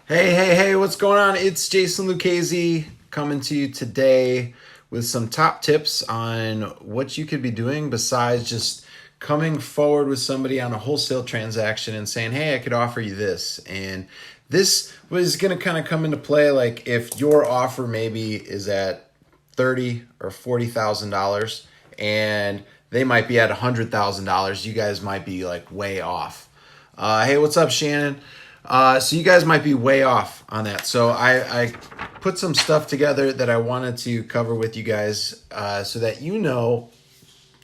Hey, what's going on? It's Jason Lucchese coming to you today with some top tips on what you could be doing besides just coming forward with somebody on a wholesale transaction and saying, hey, I could offer you this. And this was going to kind of come into play like if your offer maybe is at $30,000 or $40,000 and they might be at $100,000, you guys might be like way off. Hey, what's up, Shannon? So you guys might be way off on that. So I put some stuff together that I wanted to cover with you guys so that you know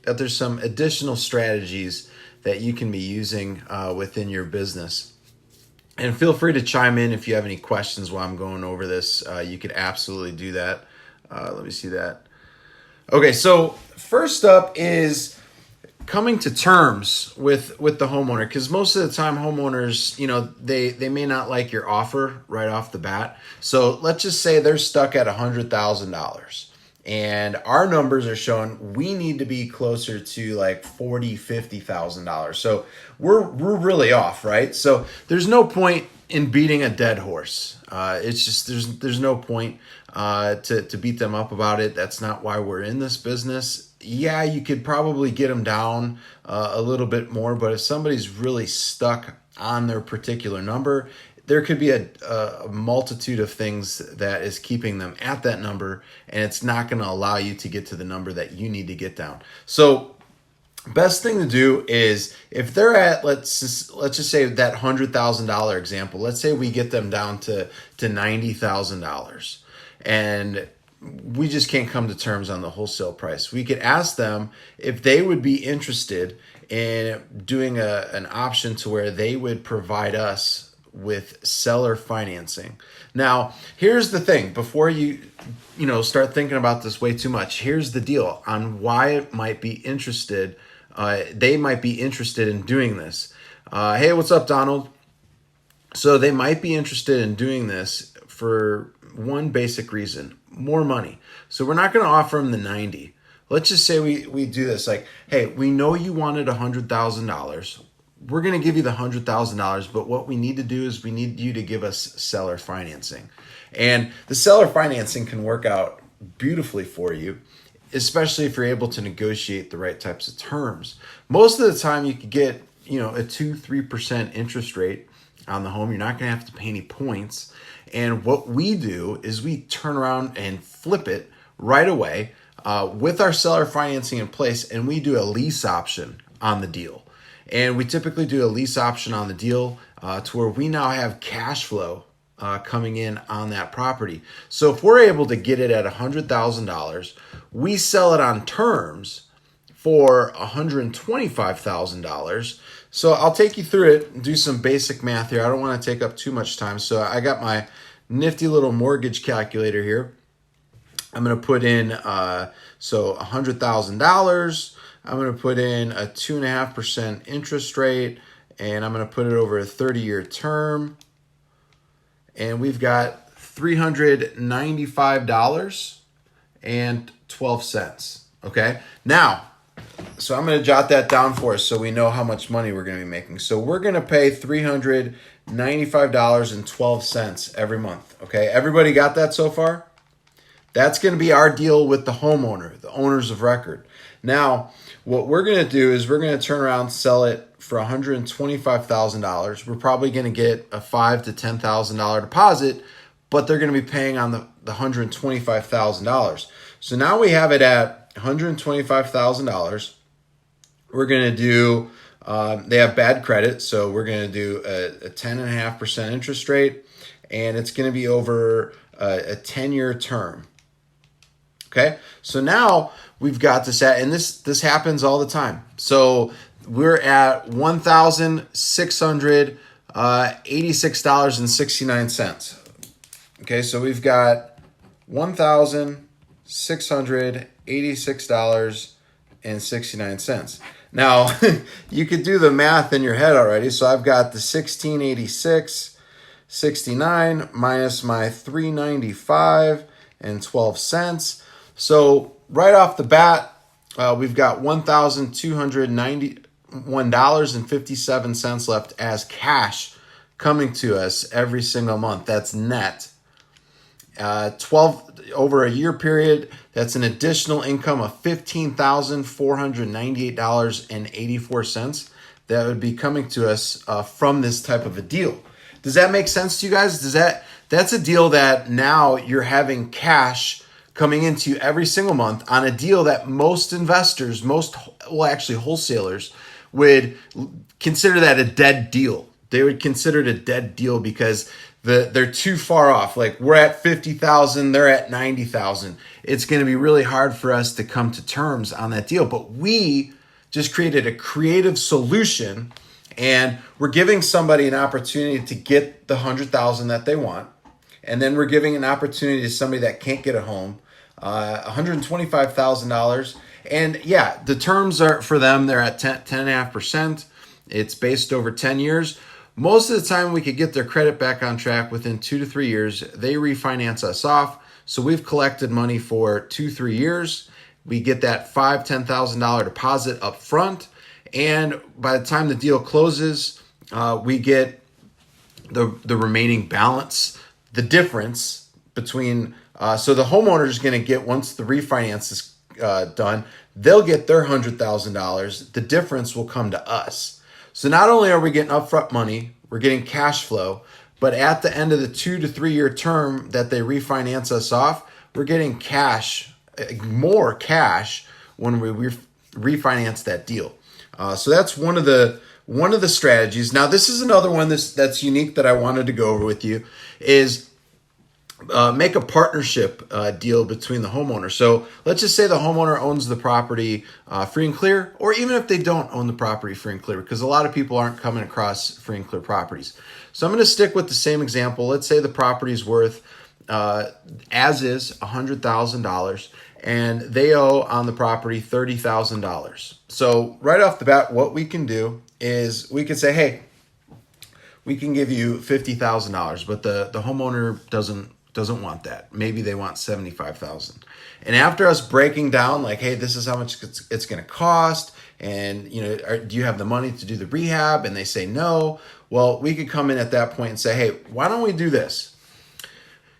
that there's some additional strategies that you can be using within your business. And feel free to chime in if you have any questions while I'm going over this. You could absolutely do that. Let me see that. Okay, so first up is coming to terms with the homeowner, because most of the time homeowners, they may not like your offer right off the bat. So let's just say they're stuck at $100,000 and our numbers are showing we need to be closer to like $40,000-$50,000. So we're really off, right? So there's no point in beating a dead horse. It's just there's no point to beat them up about it. That's not why we're in this business. Yeah, you could probably get them down a little bit more, but if somebody's really stuck on their particular number, there could be a multitude of things that is keeping them at that number, and it's not going to allow you to get to the number that you need to get down. So best thing to do is if they're at, let's just say that $100,000 example, let's say we get them down to $90,000 and we just can't come to terms on the wholesale price. We could ask them if they would be interested in doing an option to where they would provide us with seller financing. Now, here's the thing. Before you start thinking about this way too much, here's the deal on why it might be interested. They might be interested in doing this. Hey, what's up, Donald? So they might be interested in doing this for one basic reason: more money. So we're not going to offer them the 90. Let's just say we do this like, hey, we know you wanted $100,000. We're going to give you the $100,000, but what we need to do is we need you to give us seller financing. And the seller financing can work out beautifully for you, especially if you're able to negotiate the right types of terms. Most of the time you could get, a 2-3% interest rate on the home. You're not going to have to pay any points. And what we do is we turn around and flip it right away with our seller financing in place, and we do a lease option on the deal. And we typically do a lease option on the deal to where we now have cash flow coming in on that property. So if we're able to get it at $100,000, we sell it on terms for $125,000. So I'll take you through it and do some basic math here. I don't want to take up too much time. So I got my nifty little mortgage calculator here. I'm going to put in $100,000. I'm going to put in a 2.5% interest rate, and I'm going to put it over a 30-year term. And we've got $395.12. Okay. Now, so I'm going to jot that down for us so we know how much money we're going to be making. So we're going to pay $395.12 every month. Okay. Everybody got that so far? That's going to be our deal with the homeowner, the owners of record. Now, what we're going to do is we're going to turn around and sell it for $125,000. We're probably going to get a $5,000 to $10,000 deposit, but they're going to be paying on the $125,000. So now we have it at $125,000. We're going to do, they have bad credit, so we're going to do a 10.5% interest rate, and it's going to be over a 10-year term. Okay, so now we've got this at, and this happens all the time. So we're at $1,686.69. Okay, so we've got $1,686.69. Now, you could do the math in your head already. So I've got the 1686.69 minus my 395.12 cents. So right off the bat, we've got $1,291.57 left as cash coming to us every single month. That's net. 12 over a year period, that's an additional income of $15,498.84 that would be coming to us from this type of a deal. Does that make sense to you guys? That's a deal that now you're having cash coming into you every single month on a deal that most investors, actually wholesalers, would consider that a dead deal. They would consider it a dead deal because they're too far off. Like, we're at 50,000, they're at 90,000. It's going to be really hard for us to come to terms on that deal. But we just created a creative solution, and we're giving somebody an opportunity to get the 100,000 that they want. And then we're giving an opportunity to somebody that can't get a home, $125,000. And yeah, the terms are for them, they're at 10.5%. It's based over 10 years. Most of the time we could get their credit back on track within 2 to 3 years. They refinance us off. So we've collected money for 2-3 years. We get that $10,000 deposit up front. And by the time the deal closes, we get the remaining balance, the difference between, so the homeowner is going to get, once the refinance is done, they'll get their $100,000. The difference will come to us. So not only are we getting upfront money, we're getting cash flow, but at the end of the 2 to 3 year term that they refinance us off, we're getting cash, more cash when we refinance that deal. So that's one of the strategies. Now, this is another one that's unique that I wanted to go over with you, is make a partnership deal between the homeowner. So let's just say the homeowner owns the property free and clear, or even if they don't own the property free and clear, because a lot of people aren't coming across free and clear properties. So I'm going to stick with the same example. Let's say the property is worth, as is, $100,000, and they owe on the property $30,000. So right off the bat, what we can do is we could say, hey, we can give you $50,000, but the homeowner doesn't want that. Maybe they want $75,000. And after us breaking down, like, hey, this is how much it's going to cost, and do you have the money to do the rehab? And they say no. Well, we could come in at that point and say, hey, why don't we do this?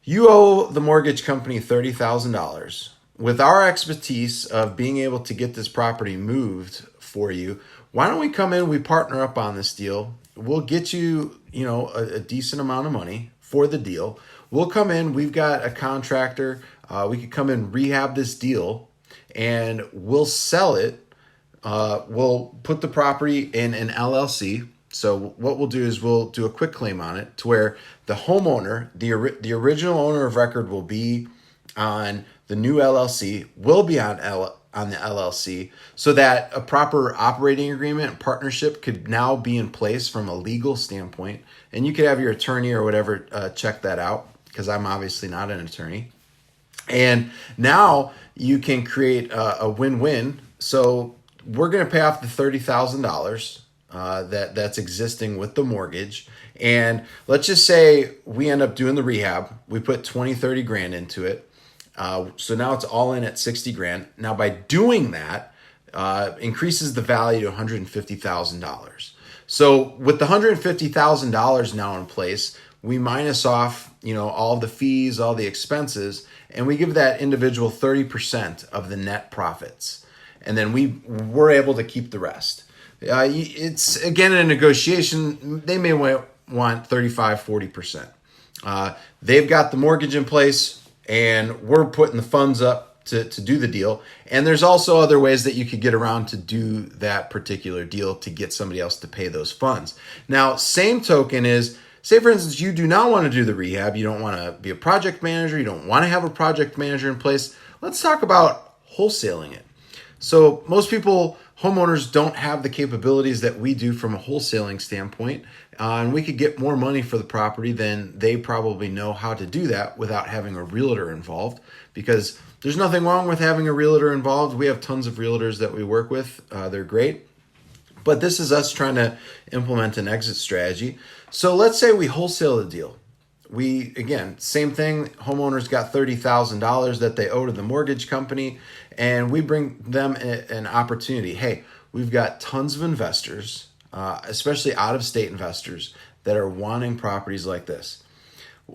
You owe the mortgage company $30,000. With our expertise of being able to get this property moved for you, why don't we come in, we partner up on this deal. We'll get you, a decent amount of money for the deal. We'll come in, we've got a contractor, we could come in, rehab this deal, and we'll sell it. We'll put the property in an LLC. So what we'll do is we'll do a quick claim on it to where the homeowner, the original owner of record, will be on the new LLC, will be on the LLC, so that a proper operating agreement and partnership could now be in place from a legal standpoint. And you could have your attorney or whatever check that out, because I'm obviously not an attorney. And now you can create a win-win. So we're going to pay off the $30,000 that's existing with the mortgage. And let's just say we end up doing the rehab. We put 20-30 grand into it. So now it's all in at 60 grand. Now by doing that, increases the value to $150,000. So with the $150,000 now in place, we minus off, all the fees, all the expenses, and we give that individual 30% of the net profits. And then we're able to keep the rest. It's, again, a negotiation. They may want 35, 40%. They've got the mortgage in place, and we're putting the funds up to do the deal. And there's also other ways that you could get around to do that particular deal to get somebody else to pay those funds. Now, same token is, say, for instance, you do not want to do the rehab. You don't want to be a project manager. You don't want to have a project manager in place. Let's talk about wholesaling it. So most people, homeowners, don't have the capabilities that we do from a wholesaling standpoint. And we could get more money for the property than they probably know how to do that without having a realtor involved, because there's nothing wrong with having a realtor involved. We have tons of realtors that we work with. They're great. But this is us trying to implement an exit strategy. So let's say we wholesale the deal. Again, same thing. Homeowners got $30,000 that they owe to the mortgage company, and we bring them an opportunity. Hey, we've got tons of investors, especially out-of-state investors, that are wanting properties like this.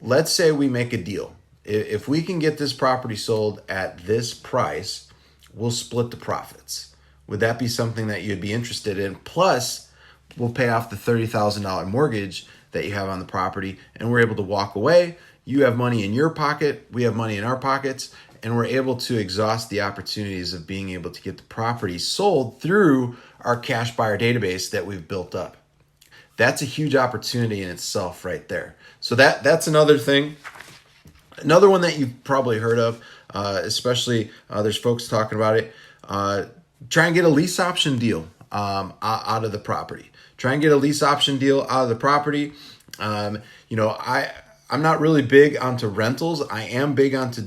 Let's say we make a deal. If we can get this property sold at this price, we'll split the profits. Would that be something that you'd be interested in? Plus, we'll pay off the $30,000 mortgage that you have on the property, and we're able to walk away. You have money in your pocket, we have money in our pockets, and we're able to exhaust the opportunities of being able to get the property sold through our cash buyer database that we've built up. That's a huge opportunity in itself right there. So that's another thing. Another one that you've probably heard of, especially there's folks talking about it. Try and get a lease option deal out of the property. Try and get a lease option deal out of the property. I'm not really big onto rentals. I am big onto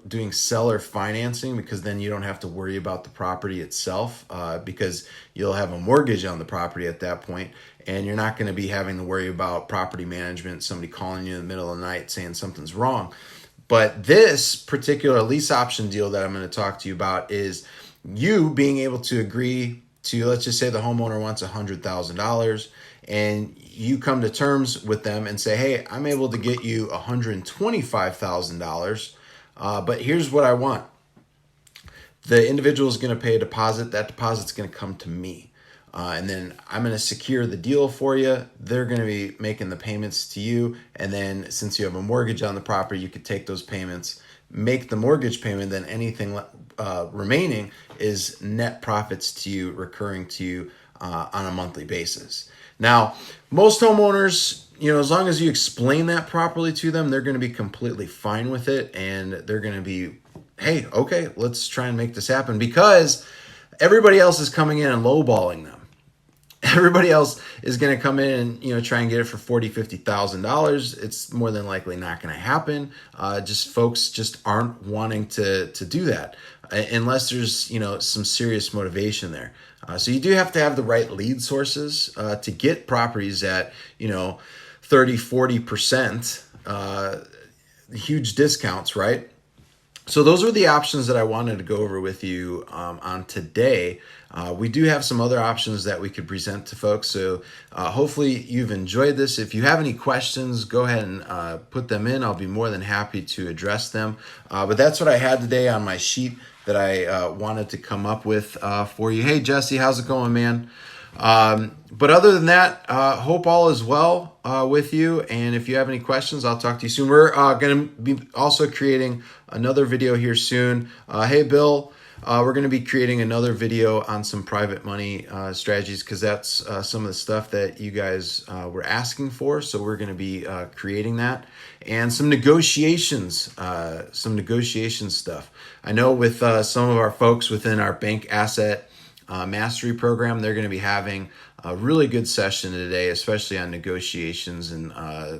doing seller financing, because then you don't have to worry about the property itself, because you'll have a mortgage on the property at that point, and you're not going to be having to worry about property management, somebody calling you in the middle of the night saying something's wrong. But this particular lease option deal that I'm going to talk to you about is you being able to agree to, let's just say the homeowner wants $100,000, and you come to terms with them and say, hey, I'm able to get you $125,000, but here's what I want. The individual is going to pay a deposit. That deposit's going to come to me. And then I'm going to secure the deal for you. They're going to be making the payments to you. And then since you have a mortgage on the property, you could take those payments, make the mortgage payment, then anything remaining is net profits to you, recurring to you on a monthly basis. Now, most homeowners, as long as you explain that properly to them, they're going to be completely fine with it. And they're going to be, hey, okay, let's try and make this happen, because everybody else is coming in and lowballing them. Everybody else is going to come in and try and get it for $40,000, $50,000. It's more than likely not going to happen. Folks just aren't wanting to do that unless there's some serious motivation there. So you do have to have the right lead sources to get properties at 30-40%, huge discounts, right? So those are the options that I wanted to go over with you on today. We do have some other options that we could present to folks. So hopefully you've enjoyed this. If you have any questions, go ahead and put them in. I'll be more than happy to address them. But that's what I had today on my sheet that I wanted to come up with for you. Hey, Jesse, how's it going, man? But other than that, hope all is well with you. And if you have any questions, I'll talk to you soon. We're going to be also creating another video here soon. Hey, Bill, we're going to be creating another video on some private money strategies, because that's some of the stuff that you guys were asking for. So we're going to be creating that, and some negotiation stuff. I know with some of our folks within our bank asset mastery program, they're going to be having a really good session today, especially on negotiations and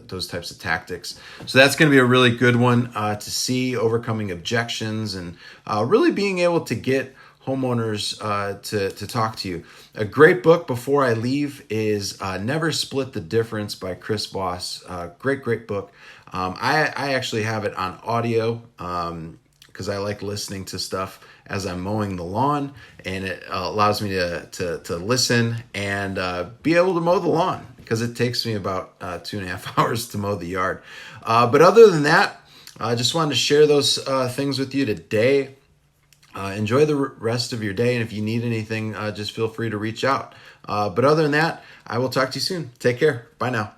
those types of tactics. So that's going to be a really good one to see, overcoming objections and really being able to get homeowners to talk to you. A great book before I leave is Never Split the Difference by Chris Voss. Great book. I actually have it on audio because I like listening to stuff as I'm mowing the lawn, and it allows me to listen and be able to mow the lawn, because it takes me about 2.5 hours to mow the yard. But other than that, I just wanted to share those things with you today. Enjoy the rest of your day, and if you need anything, just feel free to reach out. But other than that, I will talk to you soon. Take care. Bye now.